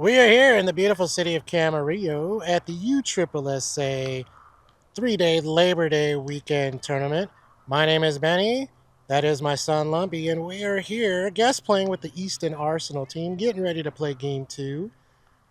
We are here in the beautiful city of Camarillo at the USSSA 3-day Labor Day weekend tournament. My name is Benny. That is my son Lumpy, and we are here guest playing with the Easton Arsenal team, getting ready to play game 2.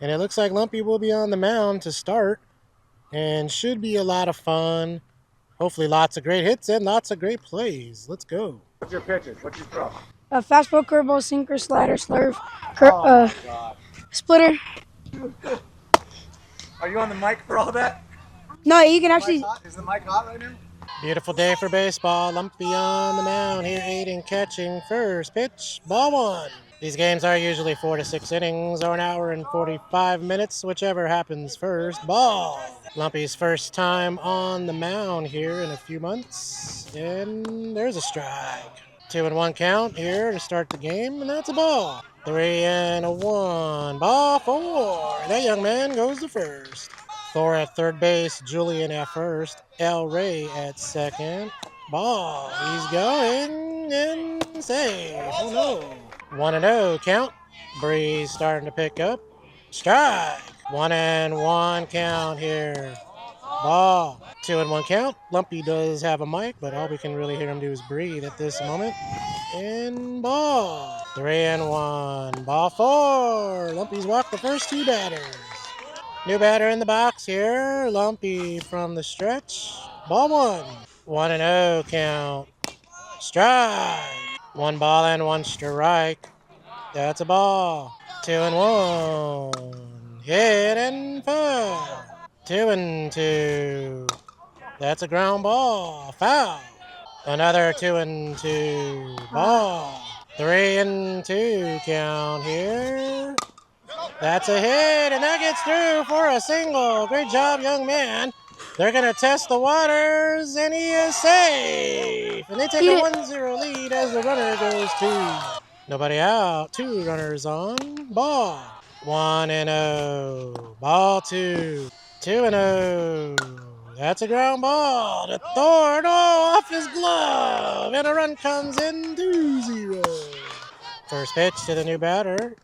And it looks like Lumpy will be on the mound to start, and should be a lot of fun. Hopefully lots of great hits and lots of great plays. Let's go. What's your pitches? What's your throw? Fastball, curveball, sinker, slider, slurve, splitter. Are you on the mic for all that? No, you can actually. Is the mic hot right now? Beautiful day for baseball. Lumpy on the mound here, aiding catching. First pitch, ball 1. These games are usually 4 to 6 innings or an hour and 45 minutes, whichever happens first. Ball. Lumpy's first time on the mound here in a few months. And there's a strike. 2-1 count here to start the game, and that's a ball. 3-1. Ball 4. That young man goes to first. Thor at third base, Julian at first, El Rey at second. Ball. He's going and safe. Oh no. 1-0 count. Breeze starting to pick up. Strike. 1-1 count here. Ball. 2-1 count. Lumpy does have a mic, but all we can really hear him do is breathe at this moment. And ball. 3-1. Ball 4. Lumpy's walked the first 2 batters. New batter in the box here. Lumpy from the stretch. Ball 1. 1-0 count. Strike. 1 ball and 1 strike. That's a ball. 2-1. Hit and foul. 2-2. That's a ground ball. Foul. Another 2-2. Ball. 3-2 count here. That's a hit, and that gets through for a single. Great job, young man. They're going to test the waters, and he is safe. And they take a 1-0 lead as the runner goes to. Nobody out. 2 runners on. Ball. 1-0. Ball 2. 2-0. That's a ground ball to Thor. No, off his glove. And a run comes in 2-0. First pitch to the new batter.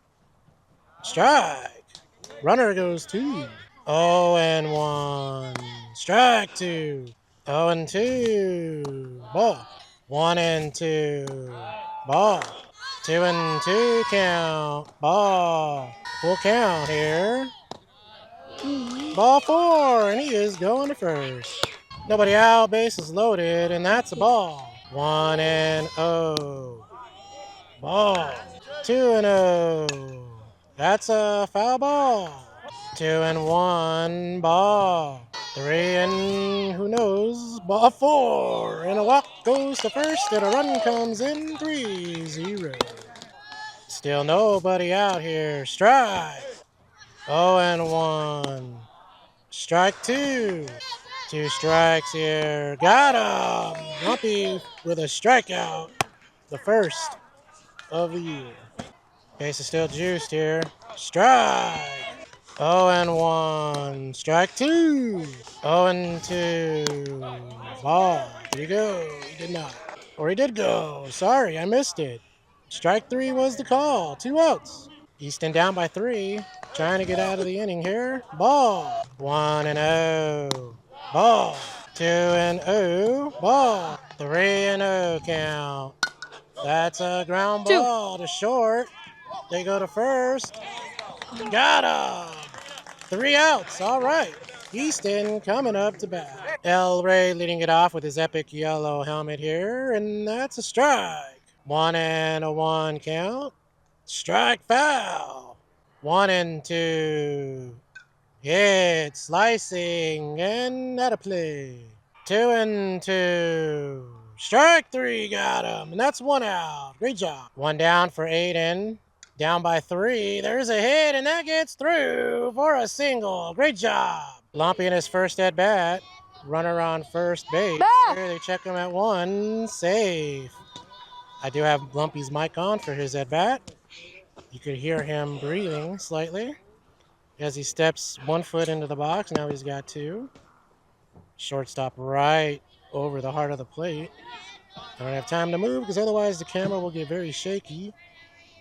Strike. Runner goes 2. 0-1. Strike 2. 0-2. Ball. 1-2. Ball. 2-2 count. Ball. Full count here. Ball 4, and he is going to first. Nobody out, bases loaded, and that's a ball. 1-0. Ball. 2-0. That's a foul ball. 2-1. Ball. 3 and who knows? Ball 4. And a walk goes to first, and a run comes in 3-0. Still nobody out here. Strike. 0-1. Strike 2. 2 strikes here. Got him. Lumpy with a strikeout. The first of the year. Base is still juiced here. Strike. 0-1. Strike 2. 0-2. Ball. Did he go? He did not. Or he did go. Sorry, I missed it. Strike 3 was the call. 2 outs. Easton down by 3. Trying to get out of the inning here. Ball. 1-0. Ball. 2-0. Ball. 3-0 count. That's a ground ball to short. They go to first. Got him. 3 outs. All right. Easton coming up to bat. El Rey leading it off with his epic yellow helmet here. And that's a strike. 1-1 count. Strike foul. 1-2. Hit. Slicing. And out of play. 2-2. Strike 3. Got him. And that's 1 out. Great job. 1 down for Aiden. Down by 3. There's a hit, and that gets through for a single. Great job. Lumpy in his first at bat. Runner on first base. Here they check him at 1. Safe. I do have Lumpy's mic on for his at bat. You could hear him breathing slightly as he steps 1 foot into the box. Now he's got 2. Shortstop right over the heart of the plate. I don't have time to move because otherwise the camera will get very shaky.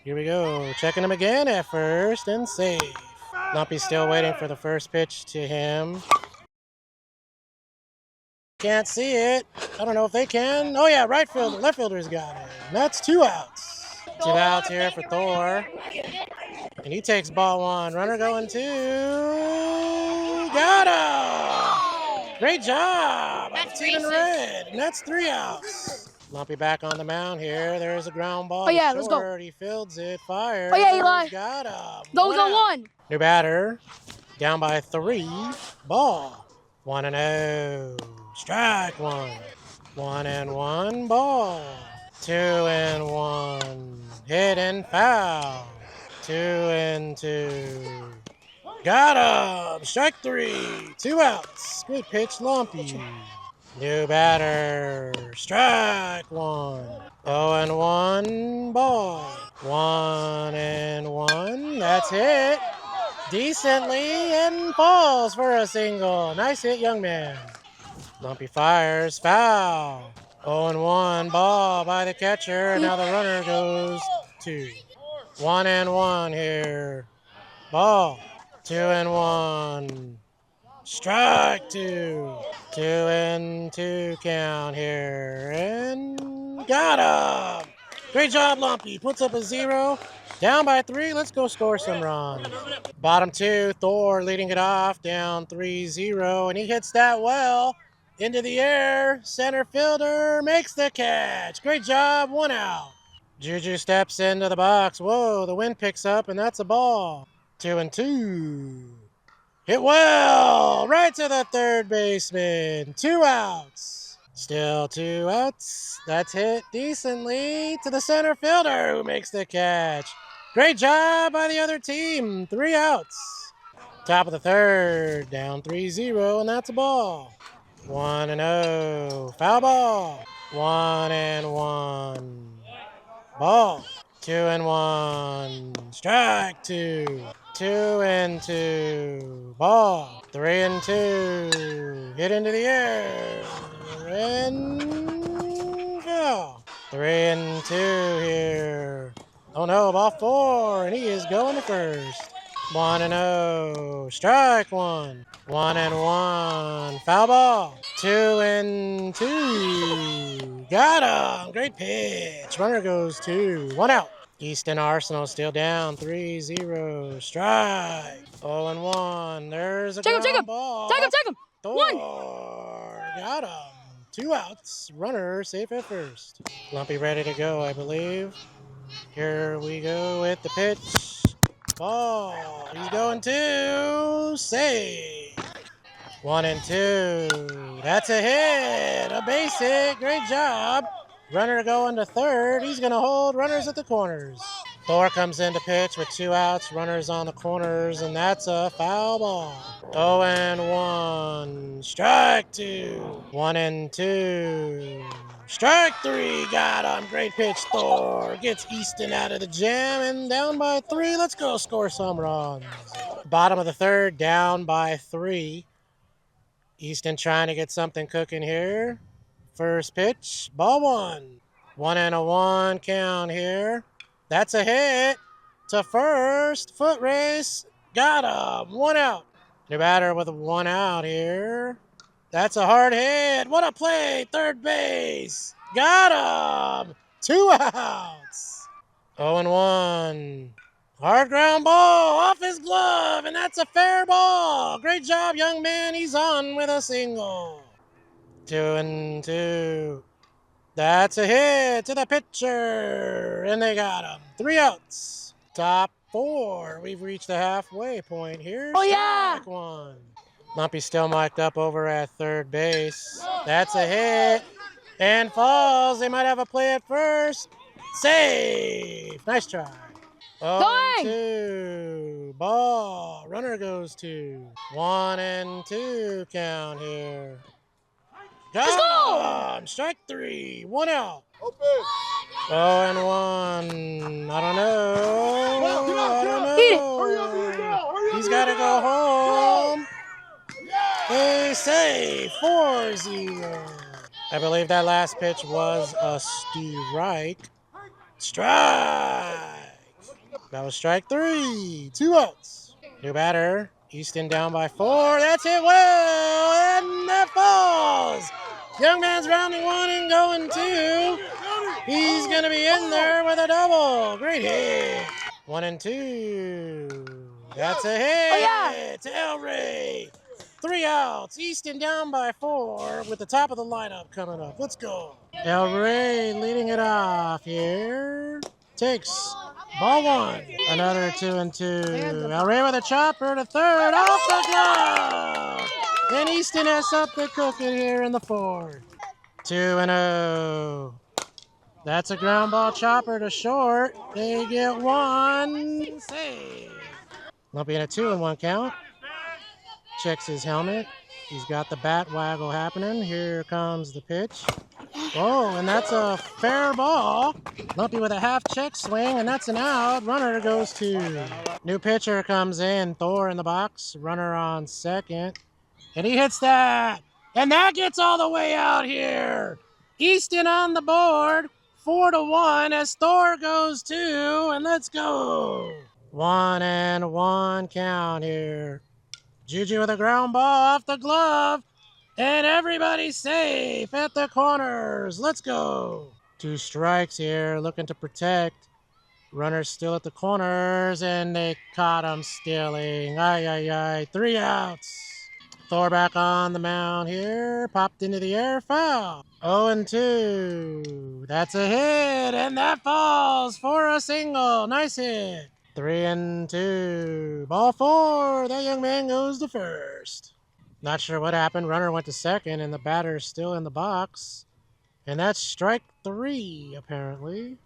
Here we go. Checking him again at first and safe. Lumpy's still waiting for the first pitch to him. Can't see it. I don't know if they can. Oh yeah, right fielder, left fielder's got it. And that's 2 outs. 2 outs here for Thor. And he takes ball 1. Runner going 2. Got him! Great job by the team in red. And that's 3 outs. Lumpy back on the mound here. There's a ground ball. Oh, yeah, to let's go. short. He fields it. Fires. Oh, yeah, Eli. Got him. Go, 1 go, out. 1. New batter. Down by 3. Ball. 1-0. Strike 1. 1-1. Ball. 2-1. Hit and foul. 2-2. Got him. Strike 3. 2 outs. Good pitch, Lumpy. New batter. Strike 1. 0-1. Ball. 1-1. That's hit. Decently and falls for a single. Nice hit, young man. Lumpy fires. Foul. 0-1. Ball by the catcher. Now the runner goes 2. 1-1 here. Ball. 2-1. Strike 2. 2-2 count here. And got him. Great job, Lumpy. Puts up a 0. Down by 3. Let's go score some runs. Bottom 2. Thor leading it off. Down 3-0. And he hits that well. Into the air. Center fielder makes the catch. Great job. 1 out. Juju steps into the box. Whoa, the wind picks up, and that's a ball. 2-2. Hit well. Right to the third baseman. 2 outs. Still 2 outs. That's hit decently to the center fielder who makes the catch. Great job by the other team. 3 outs. Top of the third. Down 3-0, and that's a ball. 1-0. Foul ball. 1-1. Ball. 2-1. Strike 2. 2-2. Ball. 3-2. Hit into the air. And foul. 3-2 here. Oh no, ball 4. And he is going to first. 1-0. Strike 1. 1-1. Foul ball. 2-2. Got him. Great pitch. Runner goes 2. 1 out. Easton Arsenal still down 3-0. Strike. 0-1. There's a ground ball. Take him. Thor. Got him. 2 outs. Runner safe at first. Lumpy ready to go, I believe. Here we go with the pitch. Ball. He's going 2. Save. 1-2. That's a hit. A base hit. Great job. Runner going to third. He's going to hold runners at the corners. Thor comes in to pitch with 2 outs. Runners on the corners, and that's a foul ball. 0-1. Strike 2. 1-2. Strike 3. Got him. Great pitch, Thor. Gets Easton out of the jam, and down by 3. Let's go score some runs. Bottom of the third, down by 3. Easton trying to get something cooking here. First pitch, ball 1. 1-1 count here. That's a hit to first. Foot race. Got him. 1 out. New batter with 1 out here. That's a hard hit. What a play. Third base. Got him. 2 outs. 0-1. Hard ground ball off his glove, and that's a fair ball. Great job, young man. He's on with a single. 2-2. That's a hit to the pitcher, and they got him. 3 outs. Top 4. We've reached the halfway point here. Oh, yeah. Strike 1. Lumpy still mic'd up over at third base. That's a hit and falls. They might have a play at first. Save. Nice try. 0-2. Ball. Runner goes 2. 1-2 count here. Let's go! Strike 3. 1 out. Open. 0-1. I don't know. I don't know. Hurry up, He's got to go home. They say 4-0. I believe that last pitch was a strike. Strike. That was strike 3. 2 outs. New batter. Easton down by 4. That's hit well, and that falls. Young man's rounding 1 and going 2. He's going to be in there with a double. Great hit. 1 and 2. That's a hit. Oh, yeah. To El Rey. 3 outs. Easton down by 4 with the top of the lineup coming up. Let's go. El Rey leading it off here. Takes ball 1. Another 2 and 2. El Rey with a chopper to third. Off the glove. And Easton has something cooking here in the 4th. 2 and 0. That's a ground ball chopper to short. They get 1 save. Lumpy in a 2-1 count. Checks his helmet. He's got the bat waggle happening. Here comes the pitch. Oh, and that's a fair ball. Lumpy with a half check swing, and that's an out. Runner goes to. New pitcher comes in. Thor in the box. Runner on second. And he hits that. And that gets all the way out here. Easton on the board. 4-1 as Thor goes 2. And let's go. 1-1 count here. Juju with a ground ball off the glove. And everybody's safe at the corners. Let's go. 2 strikes here, looking to protect. Runners still at the corners, and they caught him stealing. 3 outs. Thor back on the mound here. Popped into the air, foul. 0-2. That's a hit, and that falls for a single. Nice hit. 3-2. Ball 4. That young man goes to first. Not sure what happened. Runner went to second, and the batter's still in the box. And that's strike 3, apparently.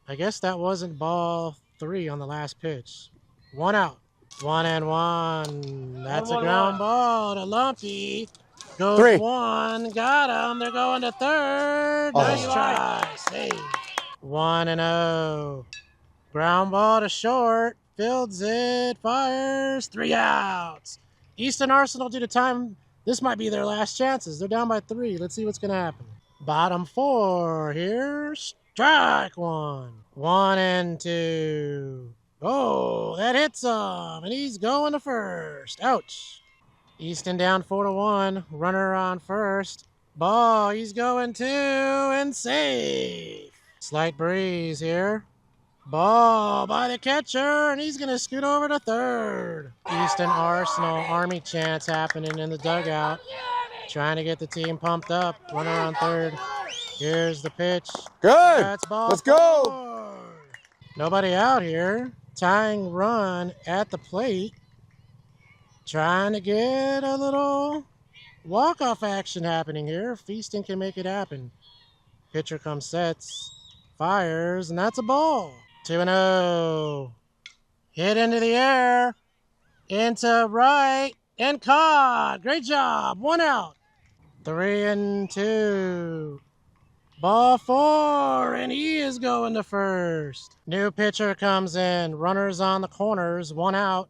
I guess that wasn't ball 3 on the last pitch. 1 out. 1-1. That's a ground ball to Lumpy. Goes 3. 1. Got him. They're going to third. Oh. Nice try. Save. 1-0. Ground ball to short. Fields it. Fires. 3 outs. Easton Arsenal, due to time, this might be their last chances. They're down by 3. Let's see what's going to happen. Bottom 4 here. Strike 1. 1-2. Oh, that hits him. And he's going to first. Ouch. Easton down 4-1. Runner on first. Ball, he's going 2 and safe. Slight breeze here. Ball by the catcher, and he's going to scoot over to third. Easton Arsenal Army chants happening in the dugout. Trying to get the team pumped up. Runner on third. Here's the pitch. Good. That's ball Let's 4. go. Nobody out here. Tying run at the plate. Trying to get a little walk-off action happening here. If Easton can make it happen. Pitcher comes, sets, fires, and that's a ball. 2-0. Hit into the air. Into right. And caught. Great job. 1 out. 3-2. Ball 4. And he is going to first. New pitcher comes in. Runners on the corners. 1 out.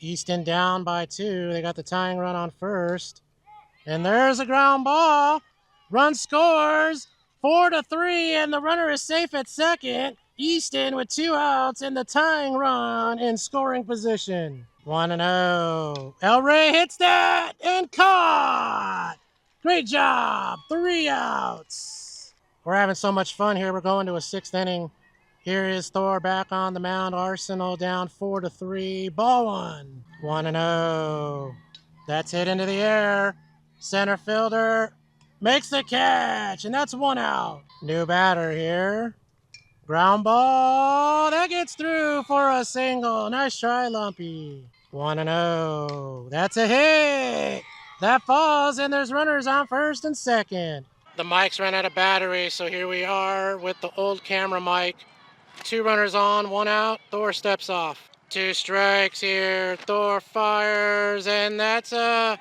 Easton down by 2. They got the tying run on first. And there's a ground ball. Run scores. 4-3. And the runner is safe at second. Easton with 2 outs and the tying run in scoring position. 1-0. El Rey hits that and caught. Great job. 3 outs. We're having so much fun here. We're going to a 6th inning. Here is Thor back on the mound. Arsenal down 4-3. Ball 1. 1-0. That's hit into the air. Center fielder makes the catch, and that's 1 out. New batter here. Ground ball, that gets through for a single. Nice try, Lumpy. 1-0. That's a hit. That falls, and there's runners on first and second. The mics ran out of battery, so here we are with the old camera mic. 2 runners on, 1 out. Thor steps off. 2 strikes here. Thor fires, and that's a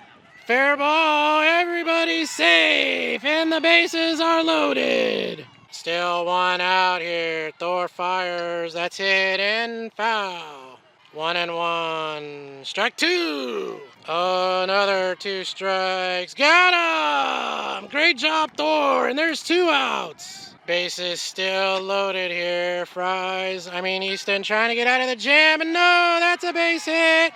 fair ball. Everybody's safe, and the bases are loaded. Still 1 out here. Thor fires. That's hit and foul. 1-1. Strike 2. Another 2 strikes. Got him! Great job, Thor. And there's 2 outs. Bases still loaded here. Easton trying to get out of the jam, and no, that's a base hit.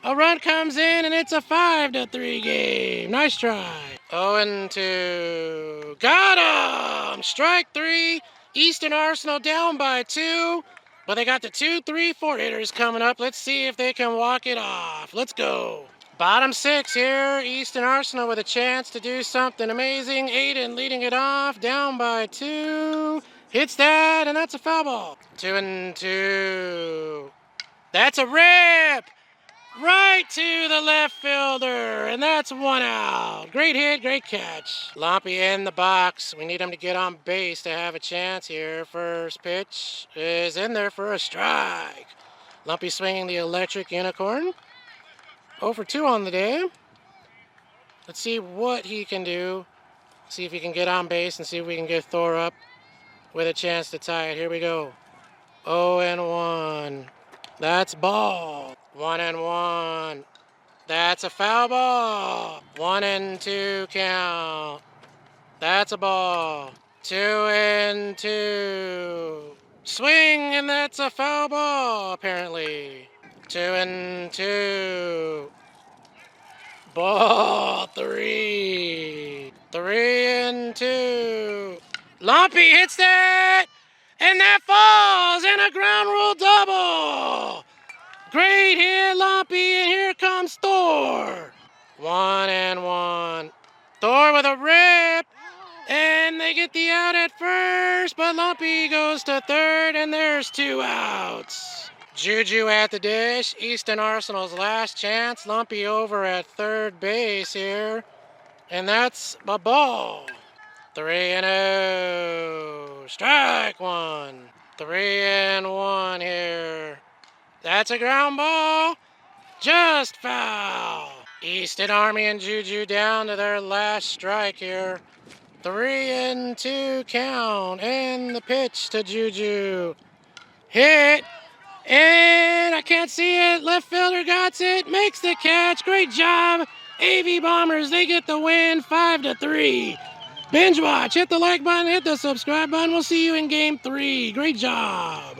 A run comes in, and it's a 5-3 game. Nice try. 0-2. Got him! Strike 3. Easton Arsenal down by 2. But they got the 2, 3, 4 hitters coming up. Let's see if they can walk it off. Let's go. Bottom 6 here. Easton Arsenal with a chance to do something amazing. Aiden leading it off. Down by 2. Hits that, and that's a foul ball. 2-2. That's a rip! Right to the left fielder, and that's 1 out. Great hit, great catch. Lumpy in the box. We need him to get on base to have a chance here. First pitch is in there for a strike. Lumpy swinging the electric unicorn. 0 for 2 on the day. Let's see what he can do. See if he can get on base and see if we can get Thor up with a chance to tie it. Here we go. 0-1. That's ball. 1-1. That's a foul ball. 1-2 count. That's a ball. 2-2. Swing, and that's a foul ball, apparently. 2-2. Ball 3. 3-2. Lumpy hits that, and that falls in a ground rule double. Great hit, Lumpy, and here comes Thor. 1-1. Thor with a rip, and they get the out at first, but Lumpy goes to third, and there's 2 outs. Juju at the dish. Easton Arsenal's last chance. Lumpy over at third base here, and that's a ball. 3-0. Strike 1. 3-1 here. That's a ground ball. Just foul. Easton Army and Juju down to their last strike here. 3-2 count. And the pitch to Juju. Hit. And I can't see it. Left fielder got it. Makes the catch. Great job. AV Bombers, they get the win. 5-3. Binge watch. Hit the like button. Hit the subscribe button. We'll see you in game 3. Great job.